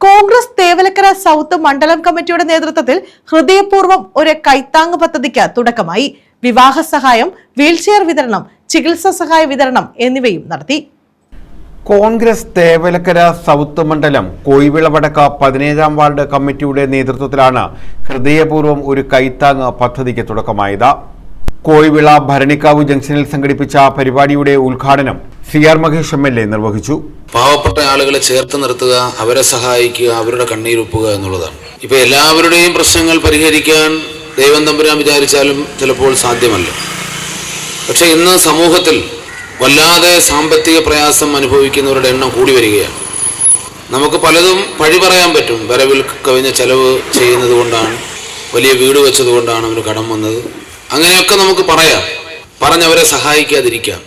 Congress Thevalakkara south മണ്ഡലം കമ്മിറ്റിയുടെ നേതൃത്വത്തിൽ ഹൃദയപൂർവ്വം ഒരു കൈത്താങ് പദ്ധതിക്ക് തുടക്കമായി. വിവാഹ സഹായം, വീൽചെയർ വിതരണം, ചികിത്സാ സഹായ വിതരണം എന്നിവയും നടത്തി. കോൺഗ്രസ് തേവലക്കര സൗത്ത് മണ്ഡലം കോയിവിള വടക്ക 17ാം വാർഡ് കമ്മിറ്റിയുടെ നേതൃത്വത്തിലാണ് ഹൃദയപൂർവ്വം ഒരു കൈത്താങ് പദ്ധതിക്ക് തുടക്കമായത്. കോയിവിള ഭരണിക്കാവ് ജംഗ്ഷനിൽ സംഘടിപ്പിച്ച പരിപാടിയുടെ ഉദ്ഘാടനം CR മഹേഷ് MLA നിർവഹിച്ചു. പാവപ്പെട്ട ആളുകളെ ചേർത്ത് നിർത്തുക, അവരെ സഹായിക്കുക, അവരുടെ കണ്ണീരൊപ്പുക എന്നുള്ളതാണ്. ഇപ്പൊ എല്ലാവരുടെയും പ്രശ്നങ്ങൾ പരിഹരിക്കാൻ ദൈവം തമ്പുരാൻ വിചാരിച്ചാലും ചിലപ്പോൾ സാധ്യമല്ല. പക്ഷെ ഇന്ന് സമൂഹത്തിൽ വല്ലാതെ സാമ്പത്തിക പ്രയാസം അനുഭവിക്കുന്നവരുടെ എണ്ണം കൂടി വരികയാണ്. നമുക്ക് പലതും പഴി പറയാൻ പറ്റും. വരവിൽ കവിഞ്ഞ ചെലവ് ചെയ്യുന്നത് കൊണ്ടാണ്, വലിയ വീട് വെച്ചതുകൊണ്ടാണ് അവന് കടം വന്നത്, അങ്ങനെയൊക്കെ നമുക്ക് പറയാം, പറഞ്ഞവരെ സഹായിക്കാതിരിക്കാം.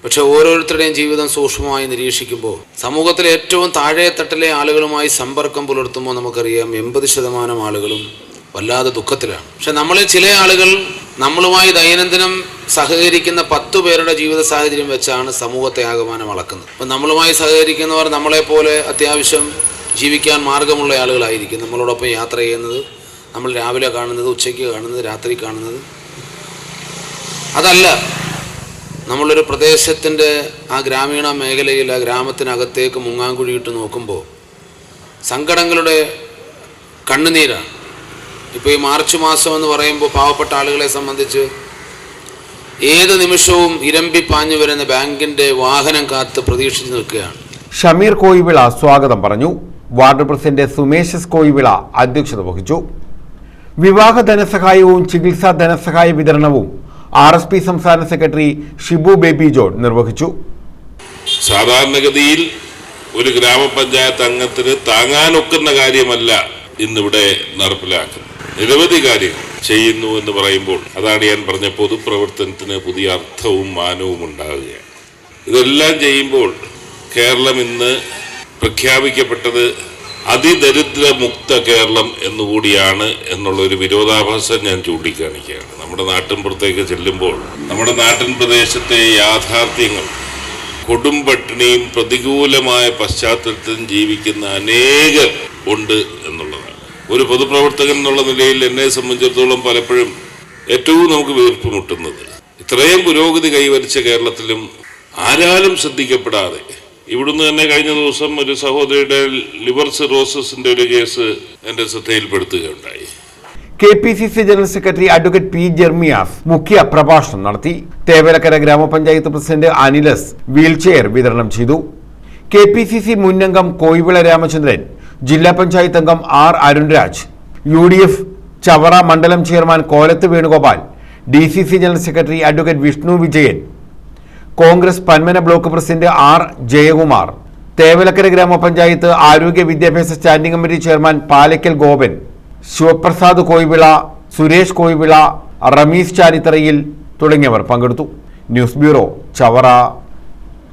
പക്ഷെ ഓരോരുത്തരുടെയും ജീവിതം സൂക്ഷ്മമായി നിരീക്ഷിക്കുമ്പോൾ സമൂഹത്തിലെ ഏറ്റവും താഴെത്തട്ടിലെ ആളുകളുമായി സമ്പർക്കം പുലർത്തുമ്പോൾ നമുക്കറിയാം 80% ആളുകളും വല്ലാതെ ദുഃഖത്തിലാണ്. പക്ഷെ നമ്മളിൽ ചില ആളുകൾ നമ്മളുമായി ദൈനംദിനം സഹകരിക്കുന്ന 10 പേരുടെ ജീവിത സാഹചര്യം വെച്ചാണ് സമൂഹത്തെ ആകമാനം അളക്കുന്നത്. അപ്പം നമ്മളുമായി സഹകരിക്കുന്നവർ നമ്മളെപ്പോലെ അത്യാവശ്യം ജീവിക്കാൻ മാർഗമുള്ള ആളുകളായിരിക്കും. നമ്മളോടൊപ്പം യാത്ര ചെയ്യുന്നത്, നമ്മൾ രാവിലെ കാണുന്നത്, ഉച്ചയ്ക്ക് കാണുന്നത്, രാത്രി കാണുന്നത്. അതല്ല, നമ്മളൊരു പ്രദേശത്തിൻ്റെ ആ ഗ്രാമീണ മേഖലയിൽ ആ ഗ്രാമത്തിനകത്തേക്ക് മുങ്ങാങ്കുഴിയിട്ട് നോക്കുമ്പോൾ സങ്കടങ്ങളുടെ കണ്ണുനീരാണ്. ഇപ്പോൾ ഈ മാർച്ച് മാസം എന്ന് പറയുമ്പോൾ പാവപ്പെട്ട ആളുകളെ സംബന്ധിച്ച് ഏത് നിമിഷവും ഇരമ്പി പാഞ്ഞു വരുന്ന ബാങ്കിൻ്റെ വാഹനം കാത്ത് പ്രതീക്ഷിച്ച് നിൽക്കുകയാണ്. ഷമീർ കോയിവിള സ്വാഗതം പറഞ്ഞു. വാർഡ് പ്രസിഡന്റ് സുമേഷ് കോയിവിള അധ്യക്ഷത വഹിച്ചു. വിവാഹ ധനസഹായവും ചികിത്സാ ധനസഹായ വിതരണവും RSP സംസ്ഥാന സെക്രട്ടറി ഷിബു ബേബി ജോൺ നിർവഹിച്ചു. സാധാരണഗതിയിൽ ഒരു ഗ്രാമപഞ്ചായത്ത് അംഗത്തിന് താങ്ങാനൊക്കുന്ന കാര്യമല്ല ഇന്നിവിടെ നടപ്പിലാക്കുന്നത്. നിരവധി കാര്യങ്ങൾ ചെയ്യുന്നു എന്ന് പറയുമ്പോൾ അതാണ് ഞാൻ പറഞ്ഞ പൊതുപ്രവർത്തനത്തിന് പുതിയ അർത്ഥവും മാനവും ഉണ്ടാവുകയാണ്. ഇതെല്ലാം ചെയ്യുമ്പോൾ കേരളം ഇന്ന് പ്രഖ്യാപിക്കപ്പെട്ടത് അതിദരിദ്രമുക്ത കേരളം എന്നുകൂടിയാണ് എന്നുള്ളൊരു വിരോധാഭാസം ഞാൻ ചൂണ്ടിക്കാണിക്കുകയാണ്. നമ്മുടെ നാട്ടിൻപുറത്തേക്ക് ചെല്ലുമ്പോൾ നമ്മുടെ നാട്ടിൻ പ്രദേശത്തെ യാഥാർത്ഥ്യങ്ങൾ, കൊടും പട്ടിണിയും പ്രതികൂലമായ പശ്ചാത്തലത്തിലും ജീവിക്കുന്ന അനേകർ ഉണ്ട് എന്നുള്ളതാണ്. ഒരു പൊതുപ്രവർത്തകൻ എന്നുള്ള നിലയിൽ എന്നെ സംബന്ധിച്ചിടത്തോളം പലപ്പോഴും ഏറ്റവും നമുക്ക് വീർപ്പ് മുട്ടുന്നത് ഇത്രയും പുരോഗതി കൈവരിച്ച കേരളത്തിലും ആരാലും ശ്രദ്ധിക്കപ്പെടാതെ, ഇവിടുന്ന് തന്നെ കഴിഞ്ഞ ദിവസം ഒരു സഹോദരിയുടെ ലിവർ സിറോസിന്റെ ഒരു കേസ് എന്റെ ശ്രദ്ധയിൽപ്പെടുത്തുകയുണ്ടായി. KPCC general secretary advocate P. Jermias മുഖ്യ പ്രഭാഷണം നടത്തി. തേവലക്കര ഗ്രാമപഞ്ചായത്ത് പ്രസിഡന്റ് അനിലസ് വീൽചെയർ വിതരണം ചെയ്തു. KPCC മുന്നംഗം കോയിവിള രാമചന്ദ്രൻ, ജില്ലാ പഞ്ചായത്ത് അംഗം R. അരുൺരാജ്, UDF ചവറ മണ്ഡലം chairman Kolath Venugopal, DCC general secretary advocate Vishnu Vijayan, Congress Panmana block president R. Jayakumar, Thevalakkara ഗ്രാമപഞ്ചായത്ത് ആരോഗ്യ വിദ്യാഭ്യാസ standing committee chairman Palakkal Gopan, Sivaprasad Koyivila, Suresh Koyivila, Ramees Charitharayil തുടങ്ങിയവർ പങ്കെടുത്തു. News bureau, Chavara.